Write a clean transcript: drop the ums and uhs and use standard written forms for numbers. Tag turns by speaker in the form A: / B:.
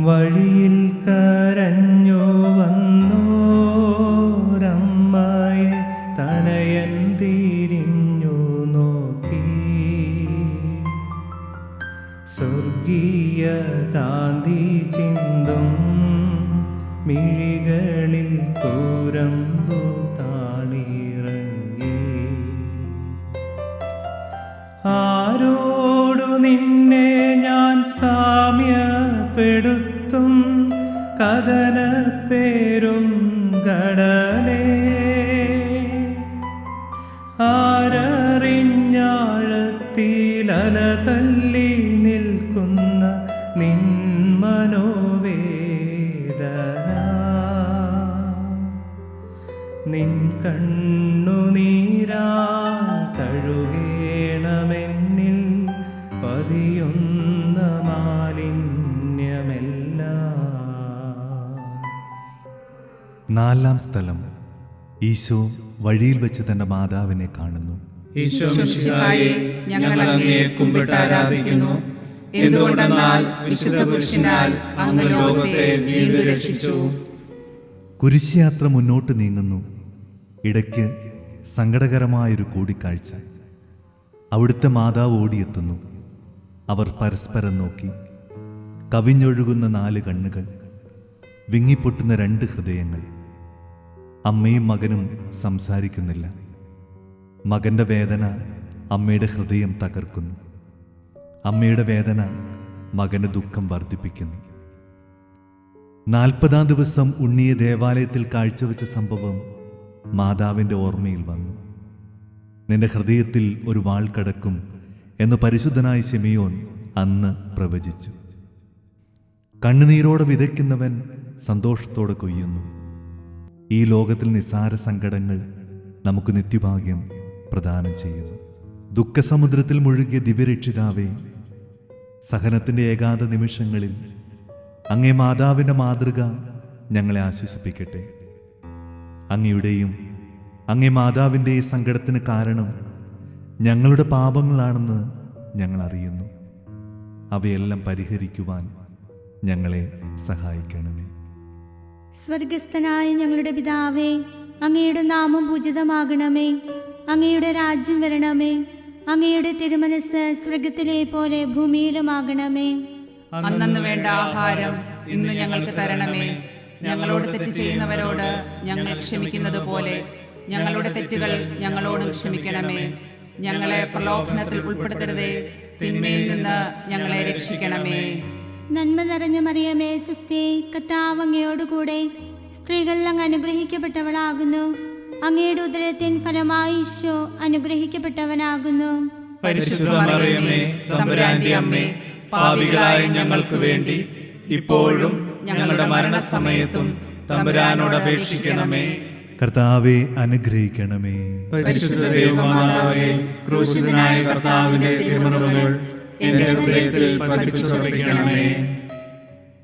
A: വഴിയിൽ കരഞ്ഞു വന്നോരമ്മയെ തനയൻ തിരിഞ്ഞു നോക്കി. സ്വർഗീയ കാന്തി ചിന്തും മിഴികളിൽ കൂരമ്പു താണിറങ്ങി. ആരോടു നിന്നെ ഞാൻ സാമ്യപ്പെടുത്തും കഥനപ്പേരും കടലേ. ആരറിഞ്ഞാഴത്തിലല തല്ലി നിൽക്കുന്ന നിൻ മനോവേദന. നിൻ കണ്ണുനീരാൽ കഴുകേണമെന്നിൽ പതിയൊന്ന മാലിന്യമെല്ലാം.
B: നാലാം സ്ഥലം. ഈശോ വഴിയിൽ വെച്ച് തന്റെ മാതാവിനെ കാണുന്നു.
C: ഈശോ മിശിഹായെ, ഞങ്ങൾ അങ്ങയെ കുമ്പിട്ട് ആരാധിക്കുന്നു. എന്തുകൊണ്ടെന്നാൽ വിശുദ്ധ പുരുഷനാൽ അങ്ങ് ലോകത്തെ വീണ്ടും രക്ഷിച്ചു.
B: കുരിശുയാത്ര മുന്നോട്ട് നീങ്ങുന്നു. ഇടയ്ക്ക് സങ്കടകരമായൊരു കൂടിക്കാഴ്ച. അവിടുത്തെ മാതാവ് ഓടിയെത്തുന്നു. അവർ പരസ്പരം നോക്കി. കവിഞ്ഞൊഴുകുന്ന 4 കണ്ണുകൾ, വിങ്ങിപ്പൊട്ടുന്ന 2 ഹൃദയങ്ങൾ. അമ്മയും മകനും സംസാരിക്കുന്നില്ല. മകന്റെ വേദന അമ്മയുടെ ഹൃദയം തകർക്കുന്നു. അമ്മയുടെ വേദന മകന്റെ ദുഃഖം വർദ്ധിപ്പിക്കുന്നു. 40-ാം ദിവസം ഉണ്ണിയെ ദേവാലയത്തിൽ കാഴ്ചവെച്ച സംഭവം മാതാവിൻ്റെ ഓർമ്മയിൽ വന്നു. നിന്റെ ഹൃദയത്തിൽ ഒരു വാൾ കടക്കും എന്ന് പരിശുദ്ധനായ ശിമിയോൻ അന്ന് പ്രവചിച്ചു. കണ്ണുനീരോടെ വിതയ്ക്കുന്നവൻ സന്തോഷത്തോടെ കൊയ്യുന്നു. ഈ ലോകത്തിൽ നിസ്സാര സങ്കടങ്ങൾ നമുക്ക് നിത്യഭാഗ്യം പ്രദാനം ചെയ്യുന്നു. ദുഃഖസമുദ്രത്തിൽ മുഴുകിയ ദിവ്യരക്ഷിതാവേ, സഹനത്തിൻ്റെ ഏകാന്ത നിമിഷങ്ങളിൽ അങ്ങേ മാതാവിൻ്റെ മാതൃക ഞങ്ങളെ ആശ്വസിപ്പിക്കട്ടെ. അങ്ങയുടെയും അങ്ങേ മാതാവിൻ്റെ ഈ സങ്കടത്തിന് കാരണം ഞങ്ങളുടെ പാപങ്ങളാണെന്ന് ഞങ്ങൾ അറിയുന്നു. അവയെല്ലാം പരിഹരിക്കുവാൻ ഞങ്ങളെ സഹായിക്കണമേ.
D: സ്വർഗസ്ഥനായ ഞങ്ങളുടെ പിതാവേ, അങ്ങയുടെ നാമം പൂജിതമാകണമേ. അങ്ങയുടെ രാജ്യം വരണമേ. അങ്ങയുടെ തിരുമനസ് സ്വർഗത്തിലെ പോലെ ഭൂമിയിലുമാകണമേ.
C: അന്നന്ന് വേണ്ട ആഹാരം ഇന്ന് ഞങ്ങൾക്ക് തരണമേ. ഞങ്ങളോട് തെറ്റ് ചെയ്യുന്നവരോട് ഞങ്ങൾ ക്ഷമിക്കുന്നത് പോലെ ഞങ്ങളുടെ തെറ്റുകൾ ഞങ്ങളോടും ക്ഷമിക്കണമേ. ഞങ്ങളെ പ്രലോഭനത്തിൽ ഉൾപ്പെടുത്തരുതേ, തിന്മയിൽ നിന്ന് ഞങ്ങളെ രക്ഷിക്കണമേ.
D: നന്മ നിറഞ്ഞ മറിയമേ, സ്വസ്തി, കർത്താവ് അങ്ങയോടുകൂടെ സ്ത്രീകൾ അങ്ങ് അനുഗ്രഹിക്കപ്പെട്ടവളാകുന്നു. അങ്ങയുടെ ഉദരത്തിൻ ഫലമായി ഈശോ അനുഗ്രഹിക്കപ്പെട്ടവനാകുന്നു.
C: പരിശുദ്ധ മറിയമേ, തമ്പുരാന്റെ അമ്മേ, പാപികളായ ഞങ്ങൾക്ക് വേണ്ടി ഇപ്പോഴും ഞങ്ങളുടെ മരണസമയത്തും തമ്പുരാനോട് അപേക്ഷിക്കണമേ.
B: കർത്താവെ അനുഗ്രഹിക്കണമേ.
C: പരിശുദ്ധ ദൈവമാതാവേ, ക്രൂശിതനായ കർത്താവിന്റെ തിരുമുറിവുകൾ എന്റെ ഹൃദയത്തിൽ പതിപ്പിച്ചുറപ്പിക്കണമേ.